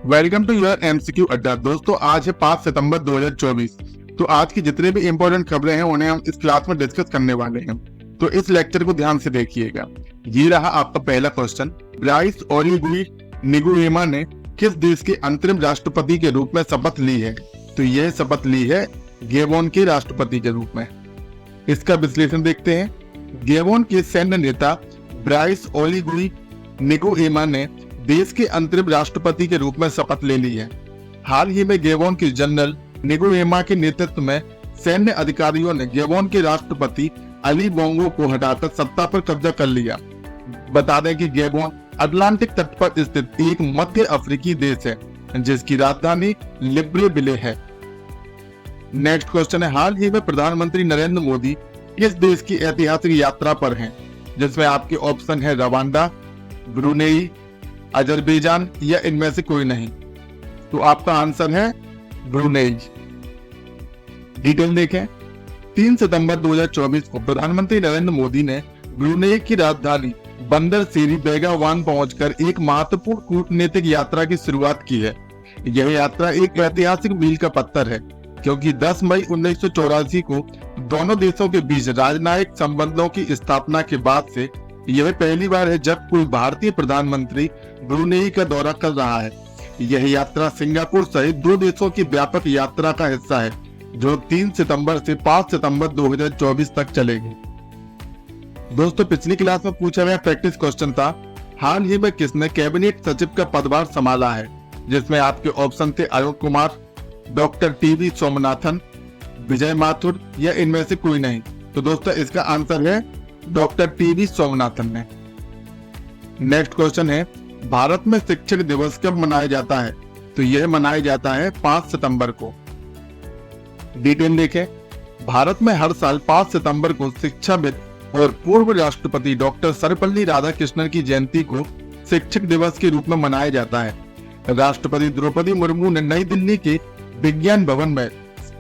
Welcome to your MCQ अड्डा। दोस्तों आज है 5 सितंबर 2024। तो आज की जितने भी इंपॉर्टेंट खबरें हैं उन्हें हम इस क्लास में डिस्कस करने वाले हैं। तो इस लेक्चर को ध्यान से देखिएगा। ये रहा आपका पहला क्वेश्चन। ब्राइस ओलीगी निगुएमा ने किस देश के अंतरिम राष्ट्रपति के रूप में शपथ ली है? तो यह शपथ ली है गैबोन के राष्ट्रपति के रूप में। इसका विश्लेषण देखते हैं। गैबोन के सैन्य नेता ब्राइस ओलीगी निगुएमा ने देश के अंतरिम राष्ट्रपति के रूप में शपथ ले ली है। हाल ही में गैबोन के जनरल निगुएमा के नेतृत्व में सैन्य अधिकारियों ने गैबोन के राष्ट्रपति अली बोंगो को हटाकर सत्ता पर कब्जा कर लिया। बता दें कि गैबोन अटलांटिक तट पर स्थित एक मध्य अफ्रीकी देश है जिसकी राजधानी लिब्रेविले है। नेक्स्ट क्वेश्चन है। हाल ही में प्रधानमंत्री नरेंद्र मोदी किस देश की ऐतिहासिक यात्रा पर हैं? जिसमें आपके ऑप्शन है रवांडा, ब्रुनेई, अजरबैजान या इनमें से कोई नहीं। तो आपका आंसर है ब्रुनेई। डिटेल देखें। 3 सितंबर 2024 को प्रधानमंत्री नरेंद्र मोदी ने ब्रुनेई की राजधानी बंदर सेरी बेगावान पहुंचकर एक महत्वपूर्ण कूटनीतिक यात्रा की शुरुआत की है। यह यात्रा एक ऐतिहासिक मील का पत्थर है क्योंकि 10 मई 1984 को दोनों देशों के बीच राजनयिक संबंधों की स्थापना के बाद से यह पहली बार है जब कोई भारतीय प्रधानमंत्री ब्रुनेई का दौरा कर रहा है। यह यात्रा सिंगापुर सहित 2 देशों की व्यापक यात्रा का हिस्सा है जो 3 सितंबर से 5 सितंबर 2024 तक चलेगी। दोस्तों पिछली क्लास में पूछा गया प्रैक्टिस क्वेश्चन था, हाल ही में किसने कैबिनेट सचिव का पदभार संभाला है? जिसमें आपके ऑप्शन थे अरुण कुमार, डॉक्टर टीवी सोमनाथन, विजय माथुर या इनमें से कोई नहीं। तो दोस्तों इसका आंसर है डॉक्टर टीवी सोमनाथन ने। नेक्स्ट क्वेश्चन है। भारत में शिक्षक दिवस कब मनाया जाता है? तो यह मनाया जाता है 5 सितंबर को। डिटेल देखें। भारत में हर साल 5 सितंबर को शिक्षाविद और पूर्व राष्ट्रपति डॉक्टर सर्वपल्ली राधाकृष्णन की जयंती को शिक्षक दिवस के रूप में मनाया जाता है। राष्ट्रपति द्रौपदी मुर्मू ने नई दिल्ली के विज्ञान भवन में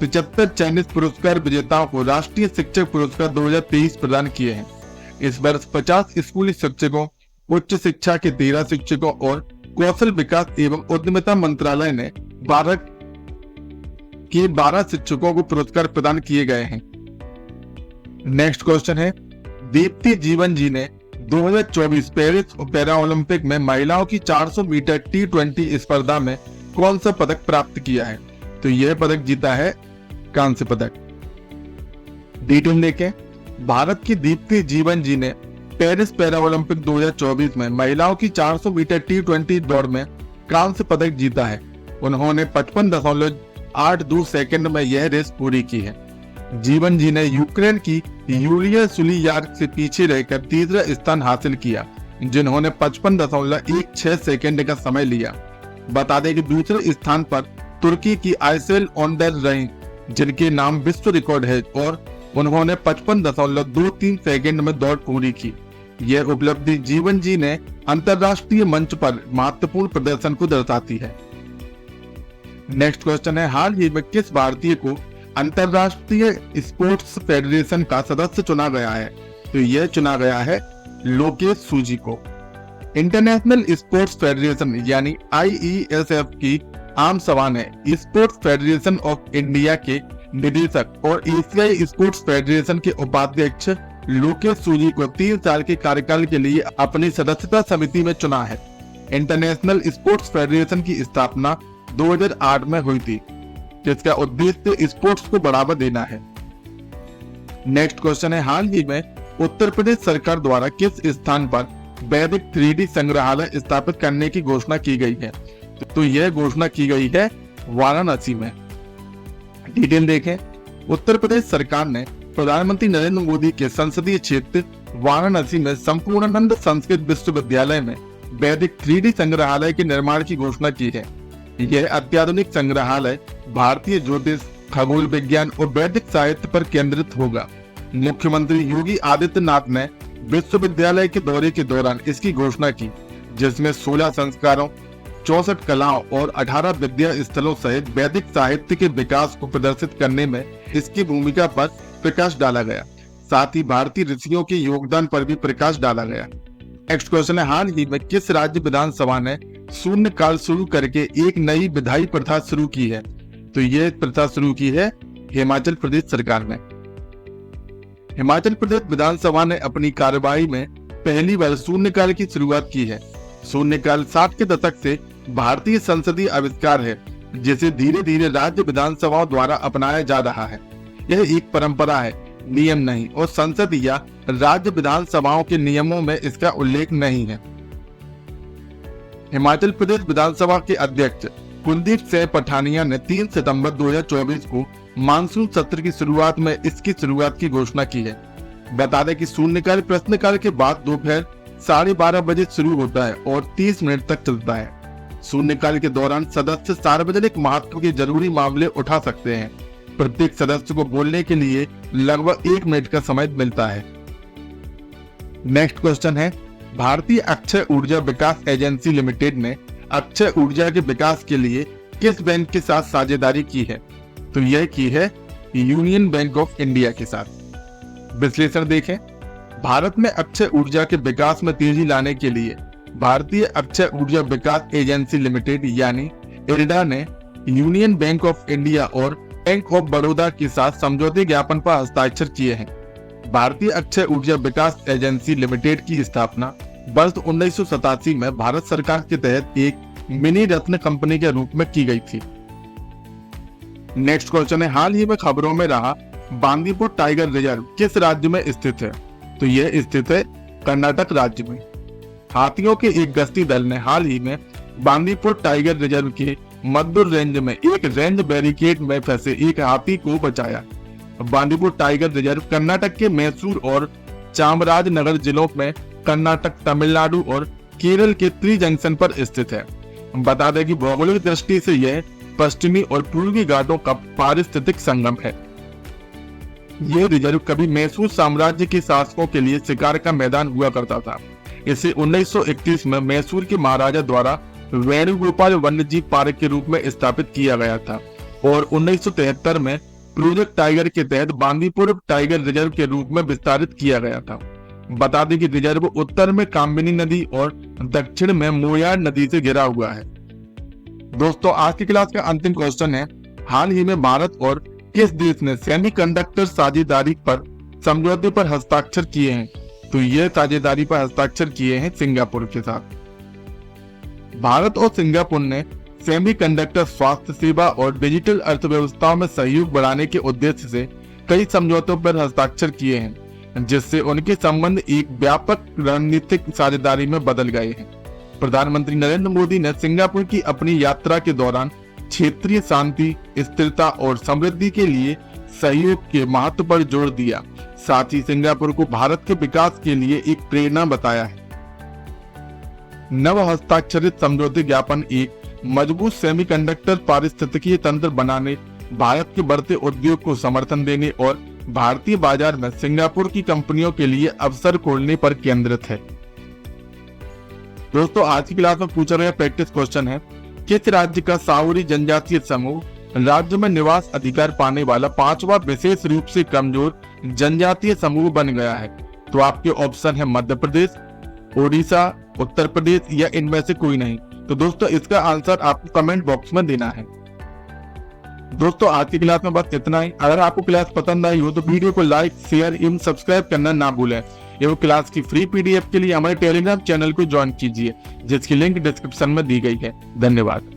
75 चयनित पुरस्कार विजेताओं को राष्ट्रीय शिक्षक पुरस्कार 2023 प्रदान किए हैं। इस वर्ष 50 स्कूली शिक्षकों, उच्च शिक्षा के 13 शिक्षकों और कौशल विकास एवं उद्यमिता मंत्रालय ने 12 शिक्षकों को पुरस्कार प्रदान किए गए हैं। नेक्स्ट क्वेश्चन है। दीप्ति जीवन जी ने 2024 पेरिस पैरा ओलंपिक में महिलाओं की 400 मीटर T20 स्पर्धा में कौन सा पदक प्राप्त किया है? तो यह पदक जीता है कांस्य पदक। डिटेल देखें। भारत की दीप्ति जीवन जी ने पेरिस पैरा ओलंपिक 2024 में महिलाओं की 400 मीटर T20 दौड़ में कांस्य पदक जीता है। उन्होंने 55.82 सेकंड में यह रेस पूरी की है। जीवन जी ने यूक्रेन की यूलिया सुलियार्क से पीछे रहकर तीसरा स्थान हासिल किया जिन्होंने 55.16 सेकंड का समय लिया। बता दें कि दूसरे स्थान पर तुर्की की आइसेल ओंडर रही जिनके नाम विश्व रिकॉर्ड है और उन्होंने 55.23 सेकंड में दौड़ पूरी की। यह उपलब्धि जीवन जी ने अंतरराष्ट्रीय मंच पर महत्वपूर्ण प्रदर्शन को दर्शाती है। नेक्स्ट क्वेश्चन है। हाल ही में किस भारतीय को अंतरराष्ट्रीय स्पोर्ट्स फेडरेशन का सदस्य चुना गया है? तो यह चुना गया है लोकेश सूजी को। इंटरनेशनल स्पोर्ट्स फेडरेशन यानी IESF की आम सभा ने स्पोर्ट्स फेडरेशन ऑफ इंडिया के निदेशक और एशियाई स्पोर्ट्स फेडरेशन के उपाध्यक्ष लोकेश सूजी को 3 साल के कार्यकाल के लिए अपनी सदस्यता समिति में चुना है। इंटरनेशनल स्पोर्ट्स फेडरेशन की स्थापना 2008 में हुई थी जिसका उद्देश्य स्पोर्ट्स को बढ़ावा देना है। नेक्स्ट क्वेश्चन है। हाल ही में उत्तर प्रदेश सरकार द्वारा किस स्थान पर वैदिक 3D संग्रहालय स्थापित करने की घोषणा की गई है? तो यह घोषणा की गई है वाराणसी में। डिटेल देखें। उत्तर प्रदेश सरकार ने प्रधानमंत्री नरेंद्र मोदी के संसदीय क्षेत्र वाराणसी में संपूर्णानंद संस्कृत विश्वविद्यालय में वैदिक 3D संग्रहालय के निर्माण की घोषणा की है। यह अत्याधुनिक संग्रहालय भारतीय ज्योतिष, खगोल विज्ञान और वैदिक साहित्य पर केंद्रित होगा। मुख्यमंत्री योगी आदित्यनाथ ने विश्वविद्यालय के दौरे के दौरान इसकी घोषणा की जिसमें 16 संस्कारों, 64 कलाओं और 18 विद्या स्थलों सहित वैदिक साहित्य के विकास को प्रदर्शित करने में इसकी भूमिका पर प्रकाश डाला गया। साथ ही भारतीय ऋषियों के योगदान पर भी प्रकाश डाला गया। नेक्स्ट क्वेश्चन है। हाल ही में किस राज्य विधानसभा ने शून्य काल शुरू करके एक नई विधायी प्रथा शुरू की है? तो यह प्रथा शुरू की है हिमाचल प्रदेश सरकार ने। हिमाचल प्रदेश विधानसभा ने अपनी कार्यवाही में पहली बार शून्यकाल की शुरुआत की है। शून्यकाल 60 के दशक से भारतीय संसदीय आविष्कार है, जिसे धीरे धीरे राज्य विधानसभाओं द्वारा अपनाया जा रहा है। यह एक परंपरा है, नियम नहीं, और संसद या राज्य विधानसभाओं के नियमों में इसका उल्लेख नहीं है। हिमाचल प्रदेश विधानसभा के अध्यक्ष कुलदीप सिंह पठानिया ने 3 सितंबर 2024 को मानसून सत्र की शुरुआत में इसकी शुरुआत की घोषणा की है। बता दें कि शून्यकाल प्रश्नकाल के बाद दोपहर 12:30 बजे शुरू होता है और 30 मिनट तक चलता है। शून्यकाल के दौरान सदस्य सार्वजनिक महत्व के जरूरी मामले उठा सकते हैं। प्रत्येक सदस्य को बोलने के लिए लगभग 1 मिनट का समय मिलता है। नेक्स्ट क्वेश्चन है, भारतीय अक्षय ऊर्जा विकास एजेंसी लिमिटेड ने अक्षय ऊर्जा के विकास के लिए किस बैंक के साथ साझेदारी की है? तो यह की है यूनियन बैंक ऑफ इंडिया के साथ। विश्लेषण देखें, भारत में अक्षय ऊर्जा के विकास में तेजी लाने के लिए भारतीय अक्षय ऊर्जा विकास एजेंसी लिमिटेड यानी इरडा ने यूनियन बैंक ऑफ इंडिया और बैंक ऑफ बड़ौदा के साथ समझौते ज्ञापन पर हस्ताक्षर किए हैं। भारतीय अक्षय ऊर्जा विकास एजेंसी लिमिटेड की स्थापना वर्ष 1987 में भारत सरकार के तहत एक मिनी रत्न कंपनी के रूप में की गई थी। नेक्स्ट क्वेश्चन है, हाल ही में खबरों में रहा बांदीपुर टाइगर रिजर्व किस राज्य में स्थित है? तो यह स्थित है कर्नाटक राज्य में। हाथियों के एक गश्ती दल ने हाल ही में बांदीपुर टाइगर रिजर्व के मद्दुर रेंज में एक रेंज बैरिकेड में फंसे एक हाथी को बचाया। बांदीपुर टाइगर रिजर्व कर्नाटक के मैसूर और चामराजनगर जिलों में कर्नाटक, तमिलनाडु और केरल के त्रि जंक्शन पर स्थित है। बता दें कि भौगोलिक दृष्टि से यह पश्चिमी और पूर्वी घाटों का पारिस्थितिक संगम है। यह रिजर्व कभी मैसूर साम्राज्य के शासकों के लिए शिकार का मैदान हुआ करता था। इसे 1931 में मैसूर के महाराजा द्वारा वेणुगोपाल वन्यजीव पार्क के रूप में स्थापित किया गया था और 1973 में प्रोजेक्ट टाइगर के तहत बांदीपुर टाइगर रिजर्व के रूप में विस्तारित किया गया था। बता दें कि रिजर्व उत्तर में कामिनी नदी और दक्षिण में मोयार नदी से घिरा हुआ है। दोस्तों, आज की क्लास का अंतिम क्वेश्चन है, हाल ही में भारत और किस देश ने सेमीकंडक्टर साझेदारी पर समझौते पर हस्ताक्षर किए हैं? तो यह साझेदारी पर हस्ताक्षर किए हैं सिंगापुर के साथ। भारत और सिंगापुर ने सेमीकंडक्टर, स्वास्थ्य सेवा और डिजिटल अर्थव्यवस्थाओं में सहयोग बढ़ाने के उद्देश्य से कई समझौतों पर हस्ताक्षर किए हैं, जिससे उनके संबंध एक व्यापक रणनीतिक साझेदारी में बदल गए हैं। प्रधानमंत्री नरेंद्र मोदी ने सिंगापुर की अपनी यात्रा के दौरान क्षेत्रीय शांति, स्थिरता और समृद्धि के लिए सहयोग के महत्व पर जोर दिया। साथ ही सिंगापुर को भारत के विकास के लिए एक प्रेरणा बताया है। नव हस्ताक्षरित समझौते ज्ञापन एक मजबूत सेमीकंडक्टर पारिस्थितिकीय तंत्र बनाने, भारत के बढ़ते उद्योग को समर्थन देने और भारतीय बाजार में सिंगापुर की कंपनियों के लिए अवसर खोलने पर केंद्रित है। दोस्तों, आज की क्लास में पूछा गया प्रैक्टिस क्वेश्चन है, किस राज्य का साउरी जनजातीय समूह राज्य में निवास अधिकार पाने वाला 5वां विशेष रूप से कमजोर जनजातीय समूह बन गया है? तो आपके ऑप्शन है मध्य प्रदेश, ओडिशा, उत्तर प्रदेश या इनमें से कोई नहीं। तो दोस्तों, इसका आंसर आपको कमेंट बॉक्स में देना है। दोस्तों, आज की क्लास में बस इतना ही। अगर आपको क्लास पसंद आई हो तो वीडियो को लाइक, शेयर एवं सब्सक्राइब करना ना भूलें एवं क्लास की फ्री पीडीएफ के लिए हमारे टेलीग्राम चैनल को ज्वाइन कीजिए, जिसकी लिंक डिस्क्रिप्शन में दी गई है। धन्यवाद।